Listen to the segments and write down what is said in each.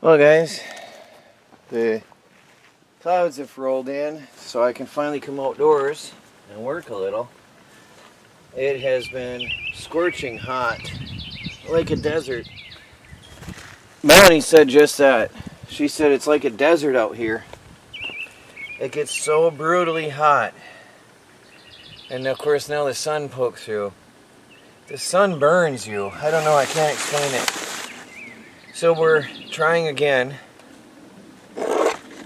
Well guys, the clouds have rolled in so I can finally come outdoors and work a little. It has been scorching hot, like a desert. Melanie said just that. She said it's like a desert out here. It gets so brutally hot. And of course now the sun poked through. The sun burns you. I don't know, I can't explain it. So we're trying again.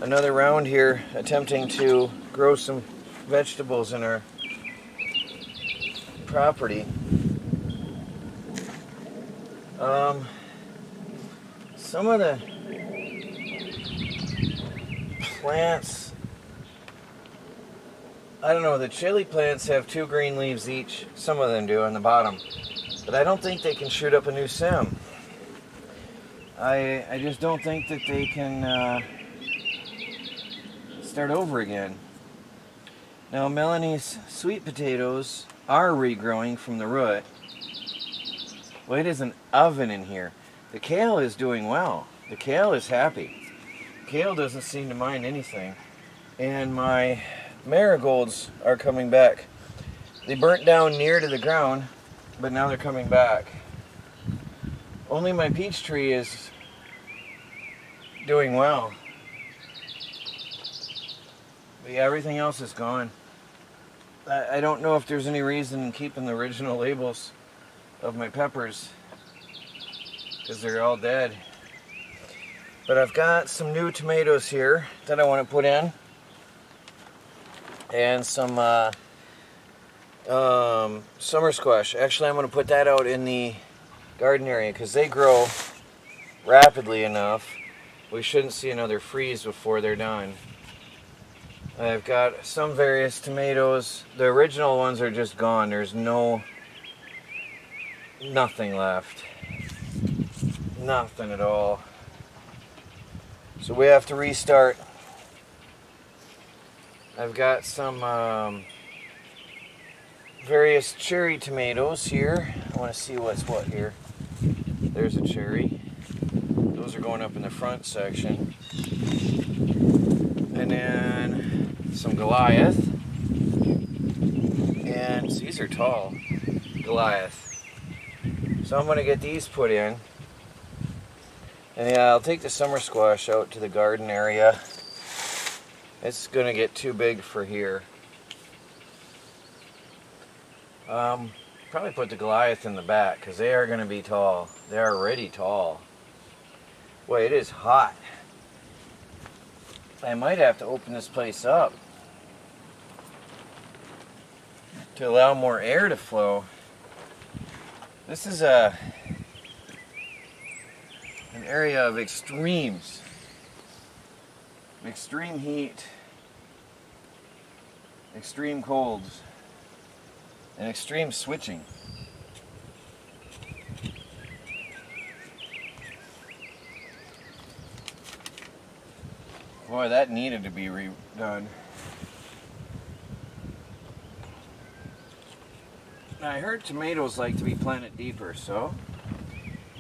Another round here, attempting to grow some vegetables in our property. Some of the plants, I don't know, the chili plants have 2 green leaves each. Some of them do on the bottom. But I don't think they can shoot up a new stem. I just don't think that they can start over again. Now Melanie's sweet potatoes are regrowing from the root. Well, it is an oven in here. The kale is doing well. The kale is happy. Kale doesn't seem to mind anything. And my marigolds are coming back. They burnt down near to the ground, but now they're coming back. Only my peach tree is doing well. But yeah, everything else is gone. I don't know if there's any reason in keeping the original labels of my peppers, because they're all dead. But I've got some new tomatoes here that I want to put in. And some summer squash. Actually, I'm going to put that out in the garden area because they grow rapidly enough. We shouldn't see another freeze before they're done. I've got some various tomatoes. The original ones are just gone. There's nothing left. Nothing at all. So we have to restart. I've got some various cherry tomatoes here. I want to see what's what here. There's a cherry. Those are going up in the front section. And then some Goliath. And these are tall. Goliath. So I'm going to get these put in. And yeah, I'll take the summer squash out to the garden area. It's going to get too big for here. Probably put the Goliath in the back because they are going to be tall. They are already tall. Boy, it is hot. I might have to open this place up to allow more air to flow. This is an area of extremes. Extreme heat, extreme colds, and extreme switching. Boy, that needed to be redone. Now, I heard tomatoes like to be planted deeper, so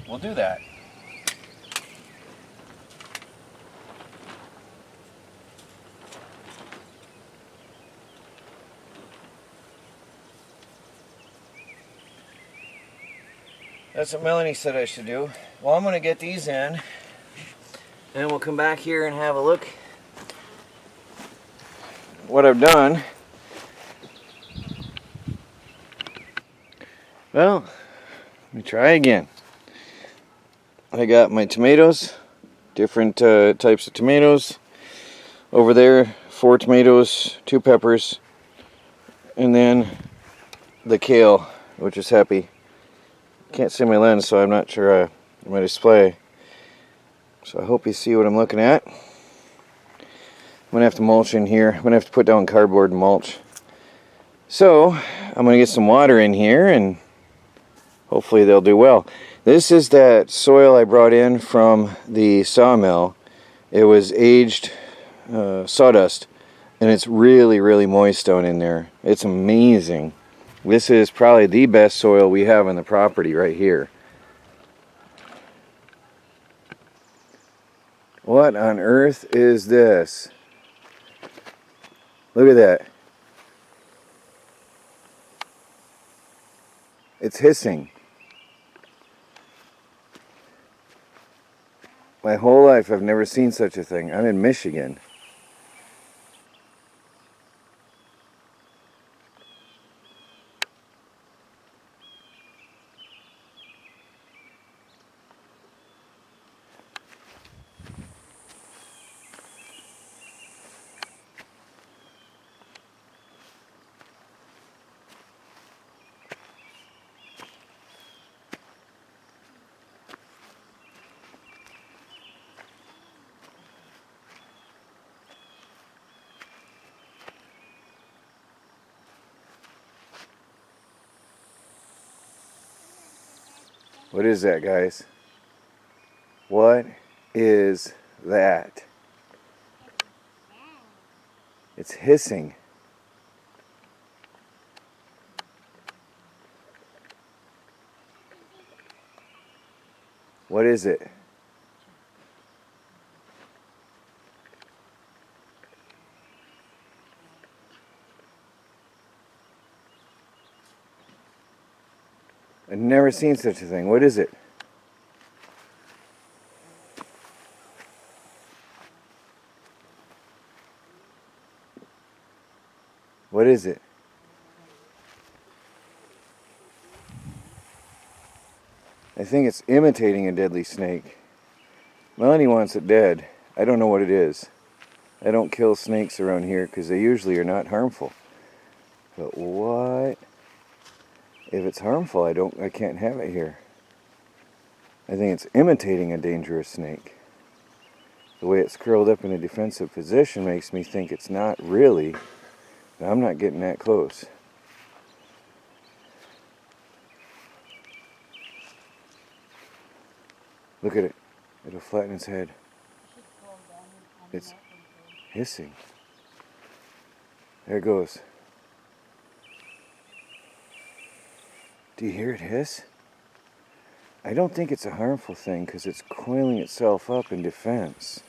we'll do that. That's what Melanie said I should do. Well, I'm going to get these in, and we'll come back here and have a look at what I've done. Well, let me try again. I got my tomatoes, different types of tomatoes. Over there, 4 tomatoes, 2 peppers, and then the kale, which is happy. Can't see my lens, so I'm not sure on my display. So I hope you see what I'm looking at. I'm going to have to mulch in here. I'm going to have to put down cardboard and mulch. So I'm going to get some water in here and hopefully they'll do well. This is that soil I brought in from the sawmill. It was aged sawdust, and it's really, really moist down in there. It's amazing. This is probably the best soil we have on the property right here. What on earth is this? Look at that. It's hissing. My whole life I've never seen such a thing. I'm in Michigan. What is that, guys? What is that? It's hissing. What is it? I've never seen such a thing. What is it? What is it? I think it's imitating a deadly snake. Melanie wants it dead. I don't know what it is. I don't kill snakes around here because they usually are not harmful. But what? If it's harmful, I can't have it here. I think it's imitating a dangerous snake. The way it's curled up in a defensive position makes me think it's not really, but I'm not getting that close. Look at it. It'll flatten its head. It's hissing. There it goes. Do you hear it hiss? I don't think it's a harmful thing because it's coiling itself up in defense.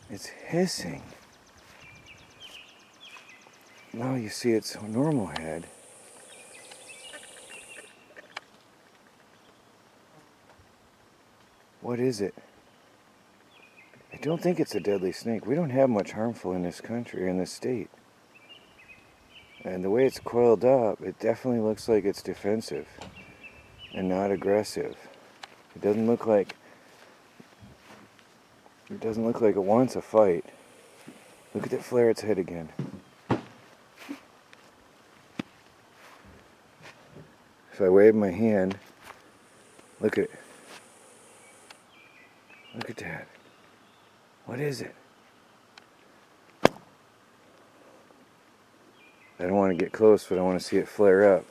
It's hissing. Now you see its normal head. What is it? I don't think it's a deadly snake. We don't have much harmful in this country, in this state. And the way it's coiled up, it definitely looks like it's defensive and not aggressive. It doesn't look like it wants a fight. Look at it flare its head again. If I wave my hand, look at it. Look at that. What is it? I don't want to get close, but I want to see it flare up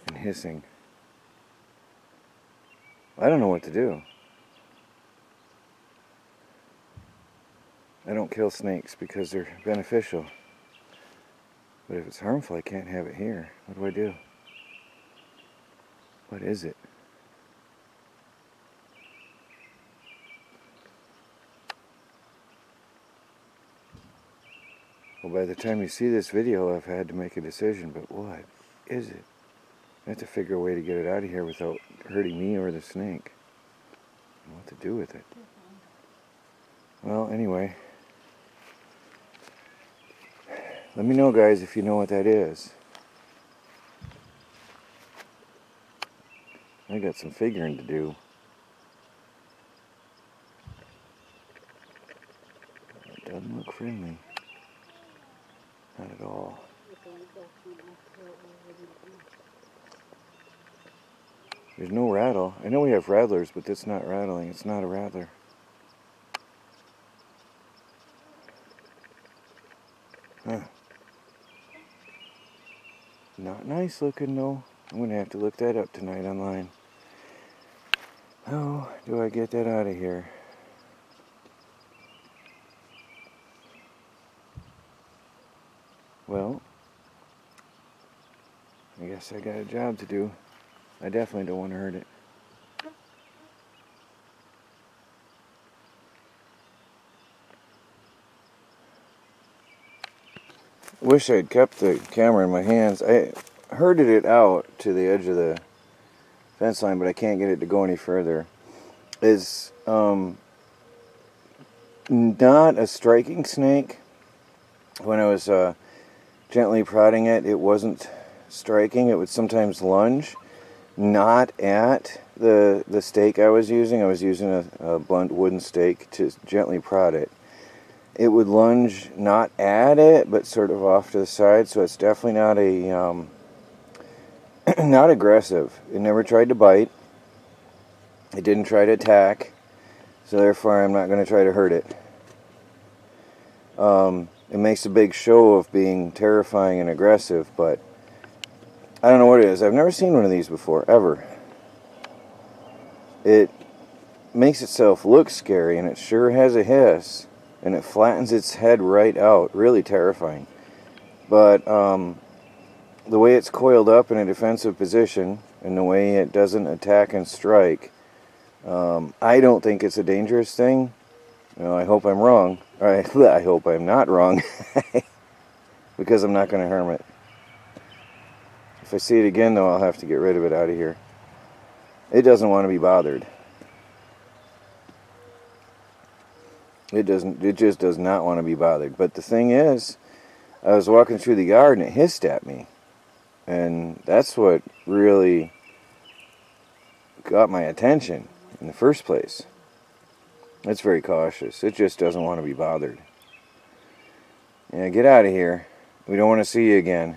and hissing. I don't know what to do. I don't kill snakes because they're beneficial. But if it's harmful, I can't have it here. What do I do? What is it? Well, by the time you see this video, I've had to make a decision, but what is it? I have to figure a way to get it out of here without hurting me or the snake. And what to do with it. Well, anyway. Let me know, guys, if you know what that is. I got some figuring to do. It doesn't look friendly. Not at all. There's no rattle. I know we have rattlers, but that's not rattling. It's not a rattler. Huh. Not nice looking, though. I'm going to have to look that up tonight online. How do I get that out of here? Well, I guess I got a job to do. I definitely don't want to hurt it. wish I'd kept the camera in my hands. I herded it out to the edge of the fence line, but I can't get it to go any further. Is not a striking snake. When I was gently prodding it, it wasn't striking. It would sometimes lunge, not at the stake I was using. I was using a blunt wooden stake to gently prod it. It would lunge not at it, but sort of off to the side. So it's definitely not a not aggressive. It never tried to bite. It didn't try to attack. So therefore, I'm not going to try to hurt it. It makes a big show of being terrifying and aggressive, but I don't know what it is. I've never seen one of these before, ever. It makes itself look scary, and it sure has a hiss, and it flattens its head right out. Really terrifying. But the way it's coiled up in a defensive position, and the way it doesn't attack and strike, I don't think it's a dangerous thing. Well, I hope I'm wrong. I hope I'm not wrong. Because I'm not going to harm it. If I see it again, though, I'll have to get rid of it out of here. It doesn't want to be bothered. It just does not want to be bothered. But the thing is, I was walking through the yard and it hissed at me. And that's what really got my attention in the first place. It's very cautious. It just doesn't want to be bothered. Yeah, get out of here. We don't want to see you again.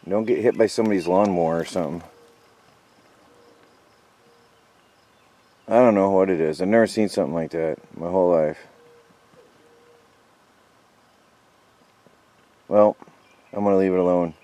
Don't get hit by somebody's lawnmower or something. I don't know what it is. I've never seen something like that my whole life. Well, I'm going to leave it alone.